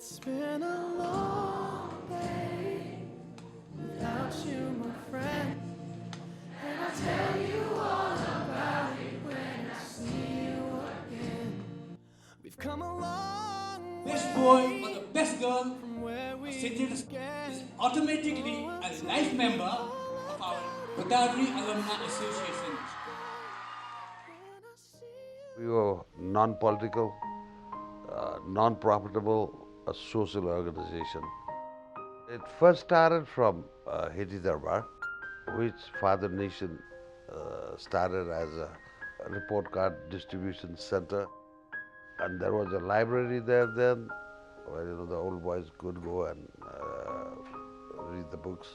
It's been a long day without you, my friend, and I'll tell you all about it when I see you again. We've come a long way. Best boy or the best girl from where we is began. automatically a life member of our Godavari Alumni Association. We were non-political, non-profitable, a social organization. It first started from Haiti Darbar, which Father Nation started as a report card distribution center. And there was a library there then, where the old boys could go and read the books.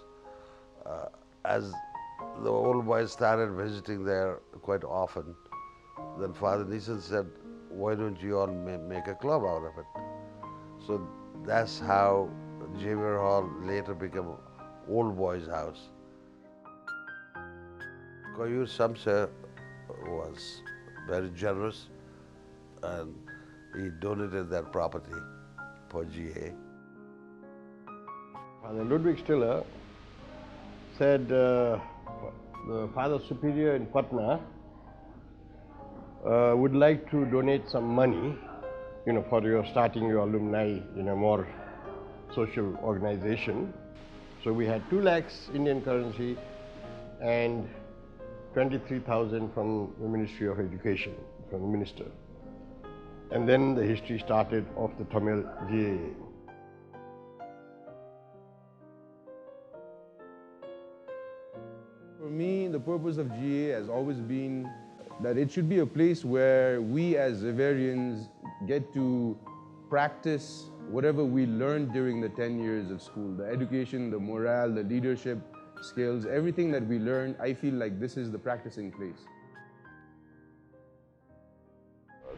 As the old boys started visiting there quite often, then Father Nisan said, why don't you all make a club out of it? So that's how Xavier Hall later became Old Boys House. Koyur Samse was very generous and he donated that property for GA. Father Ludwig Stiller said the Father Superior in Patna would like to donate some money, for your starting your alumni in a more social organization. So we had 2 lakhs Indian currency and 23,000 from the Ministry of Education, from the minister. And then the history started of the Tamil GAA. For me, the purpose of GA has always been that it should be a place where we as Xaverians get to practice whatever we learned during the 10 years of school. The education, the morale, the leadership skills, everything that we learned, I feel like this is the practicing place.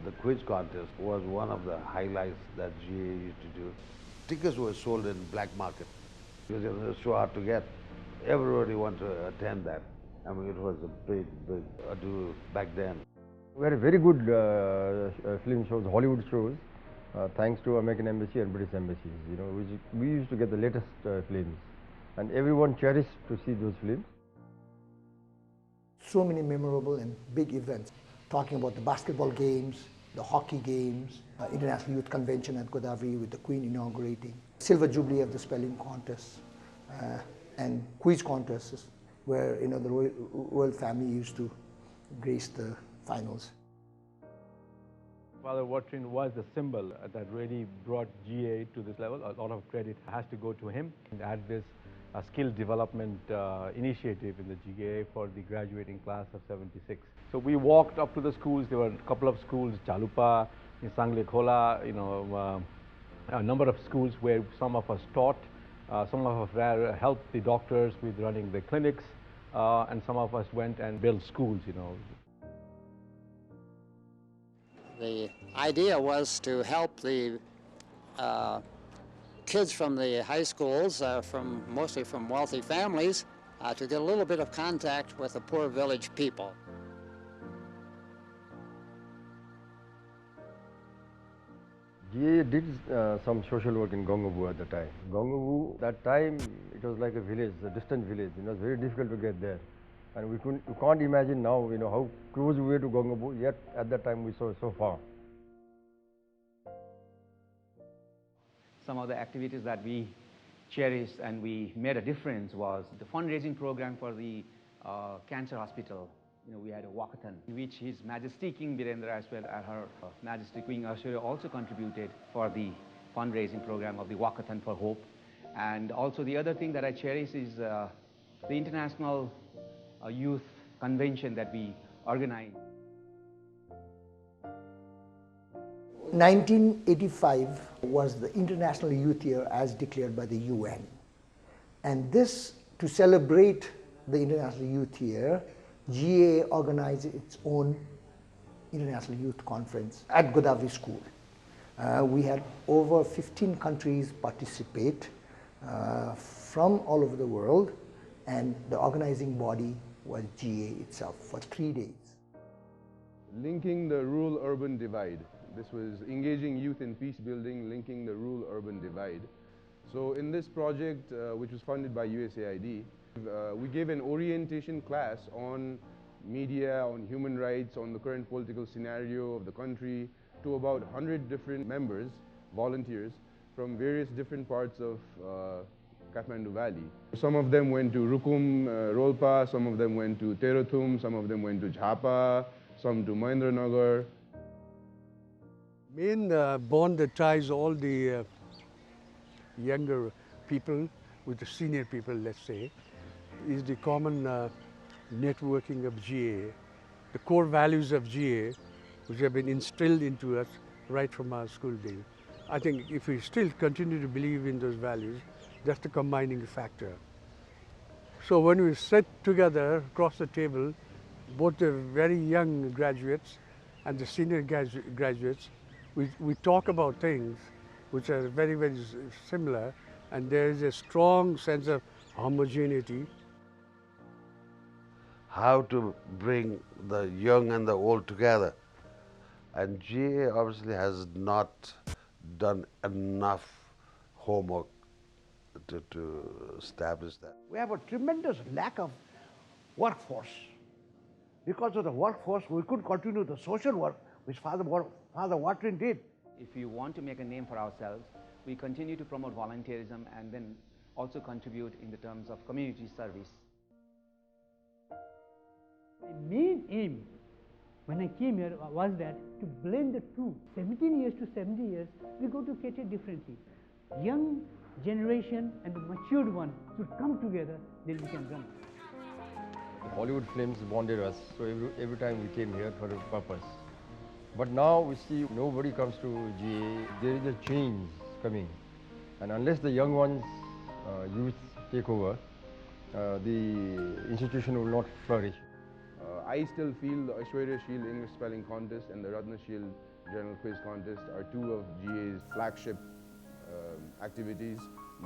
The quiz contest was one of the highlights that GA used to do. Tickets were sold in black market because it was so hard to get. Everybody wanted to attend that. I mean, it was a big ado back then. We had very good film shows, Hollywood shows, thanks to American Embassy and British embassies. We used to get the latest films, and everyone cherished to see those films. So many memorable and big events, talking about the basketball games, the hockey games, International Youth Convention at Godavari with the Queen inaugurating, Silver Jubilee of the spelling contest, and quiz contests where the royal family used to grace the finals. Father Watrin was the symbol that really brought GA to this level. A lot of credit has to go to him. And had this skill development initiative in the GA for the graduating class of '76. So we walked up to the schools. There were a couple of schools, Chalupa, in Sanglekhola, a number of schools where some of us taught. Some of us helped the doctors with running the clinics, and some of us went and built schools, The idea was to help the kids from the high schools, mostly from wealthy families, to get a little bit of contact with the poor village people. GA did some social work in Gongavu at the time. Gongavu, that time, it was like a village, a distant village. It was very difficult to get there. And we can't imagine now, how close we were to Gongavu, yet at that time we saw so far. Some of the activities that we cherished and we made a difference was the fundraising program for the cancer hospital. We had a walkathon in which His Majesty King Birendra as well as Her Majesty Queen Ashura also contributed for the fundraising program of the walkathon for hope. And also the other thing that I cherish is the International Youth Convention that we organized. 1985 was the International Youth Year as declared by the UN. And this, to celebrate the International Youth Year, GA organized its own International Youth Conference at Godavari School. We had over 15 countries participate from all over the world, and the organizing body was GA itself for 3 days. Linking the rural-urban divide. This was engaging youth in peace building, linking the rural-urban divide. So in this project, which was funded by USAID, we gave an orientation class on media, on human rights, on the current political scenario of the country to about 100 different members, volunteers, from various different parts of Kathmandu Valley. Some of them went to Rukum, Rolpa, some of them went to Terathum, some of them went to Jhapa, some to Mahendranagar. Main bond that ties all the younger people with the senior people, let's say, is the common networking of GA, the core values of GA, which have been instilled into us right from our school days. I think if we still continue to believe in those values, that's the combining factor. So when we sit together across the table, both the very young graduates and the senior graduates, we talk about things which are very, very similar, and there is a strong sense of homogeneity. How to bring the young and the old together. And GA obviously has not done enough homework to establish that. We have a tremendous lack of workforce. Because of the workforce, we couldn't continue the social work which Father Watrin did. If we want to make a name for ourselves, we continue to promote volunteerism and then also contribute in the terms of community service. My main aim when I came here was that to blend the two. 17 years to 70 years, we go to cater differently. Young generation and the matured one should come together, then we can run. Hollywood films bonded us, so every time we came here for a purpose. But now we see nobody comes to GA, there is a change coming. And unless the young ones, youth take over, the institution will not flourish. I still feel the Aishwarya Shield English Spelling Contest and the Ratna Shield General Quiz Contest are two of GA's flagship activities.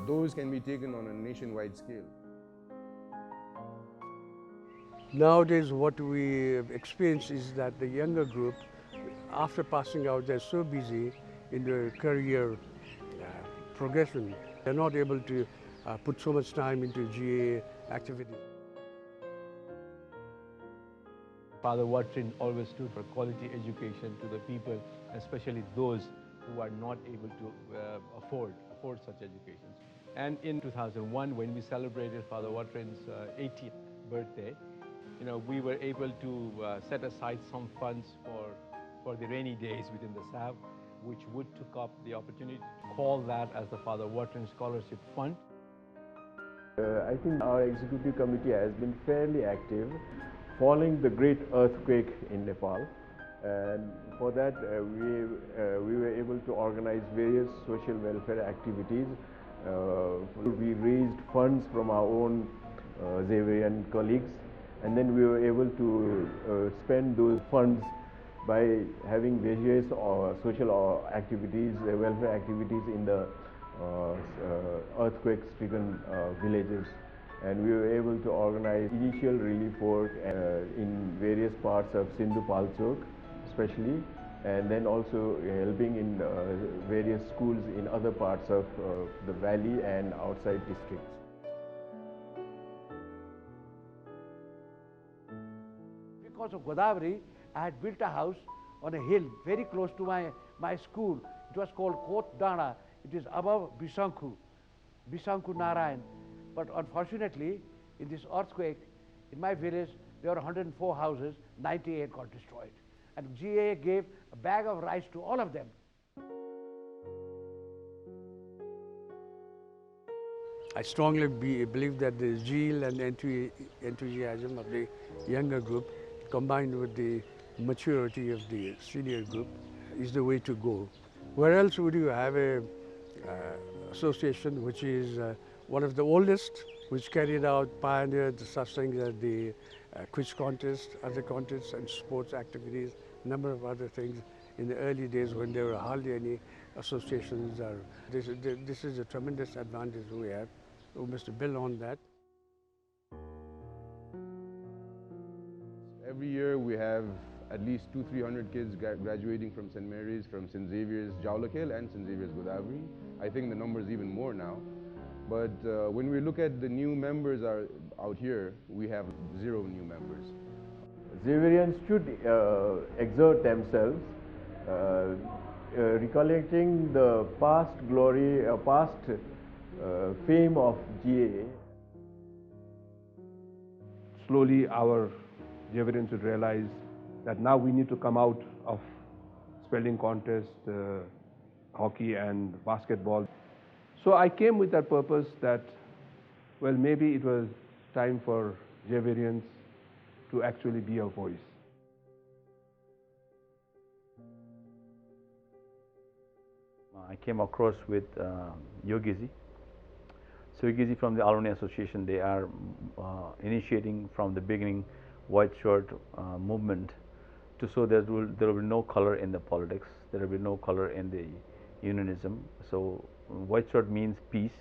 Those can be taken on a nationwide scale. Nowadays what we experience is that the younger group, after passing out, they're so busy in their career progression, they're not able to put so much time into GA activities. Father Watrin always stood for quality education to the people, especially those who are not able to afford such educations. And in 2001, when we celebrated Father Watrin's 80th birthday, we were able to set aside some funds for the rainy days within the SAV, which would took up the opportunity to call that as the Father Watrin Scholarship Fund. I think our executive committee has been fairly active following the great earthquake in Nepal, and for that we were able to organize various social welfare activities. We raised funds from our own Xaverian colleagues, and then we were able to spend those funds by having various social activities, welfare activities in the earthquake-stricken villages. And we were able to organize initial relief work in various parts of Sindhu Palchok especially, and then also helping in various schools in other parts of the valley and outside districts. Because of Godavari, I had built a house on a hill very close to my school. It was called Kot Dana. It is above Bisanku Narayan. But unfortunately, in this earthquake, in my village, there were 104 houses, 98 got destroyed. And GA gave a bag of rice to all of them. I strongly believe that the zeal and enthusiasm of the younger group, combined with the maturity of the senior group, is the way to go. Where else would you have a association which is one of the oldest, which pioneered such things as the quiz contest, other contests and sports activities, number of other things in the early days when there were hardly any associations. This is a tremendous advantage we have. We must build on that. Every year we have at least 200-300 kids graduating from St. Mary's, from St. Xavier's Jaulakhel and St. Xavier's Godavari. I think the number is even more now. But when we look at the new members out here, we have 0 new members. Xaverians should exert themselves, recollecting the past glory, past fame of GAA. Slowly our Xaverians should realize that now we need to come out of spelling contest, hockey and basketball. So I came with that purpose that, well, maybe it was time for Xaverians to actually be a voice. I came across with Yogizi. So Yogizi from the Alumni Association, they are initiating from the beginning white shirt movement to show there will be no color in the politics, there will be no color in the unionism. So white shirt means peace,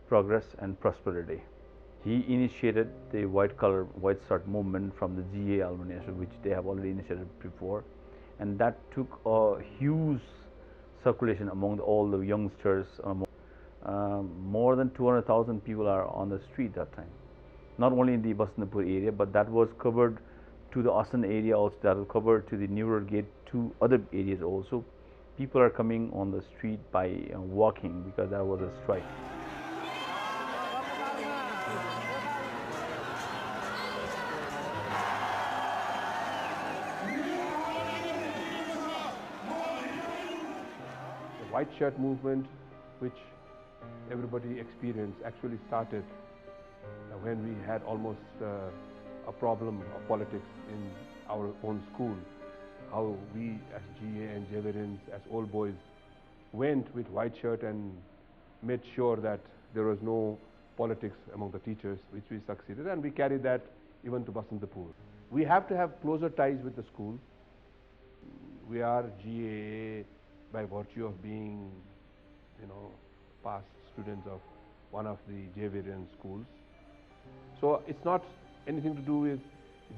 progress and prosperity. He initiated the white shirt movement from the GA Alumni Association, which they have already initiated before, and that took a huge circulation among all the youngsters. More than 200,000 people are on the street that time. Not only in the Basantapur area, but that was covered to the Asan area also, that was covered to the Newer Gate, to other areas also. People are coming on the street by walking because that was a strike. The white shirt movement, which everybody experienced, actually started when we had almost a problem of politics in our own school. How we as GA and Xaverians, as old boys, went with white shirt and made sure that there was no politics among the teachers, which we succeeded, and we carried that even to Basantapur. We have to have closer ties with the school. We are GAA by virtue of being, past students of one of the Xaverian schools. So it's not anything to do with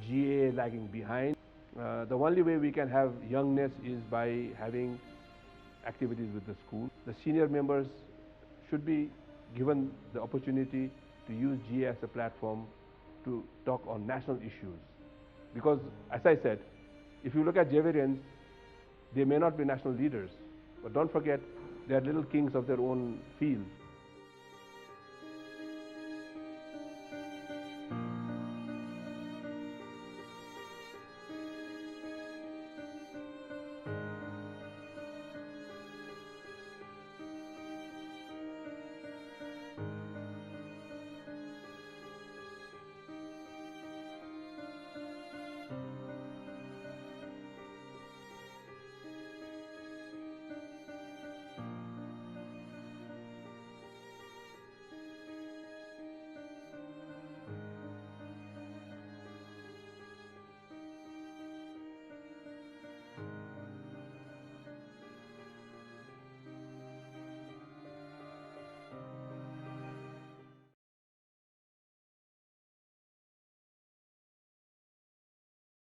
GAA lagging behind. The only way we can have youngness is by having activities with the school. The senior members should be given the opportunity to use GAA as a platform to talk on national issues. Because, as I said, if you look at Xaverians, they may not be national leaders, but don't forget they are little kings of their own field.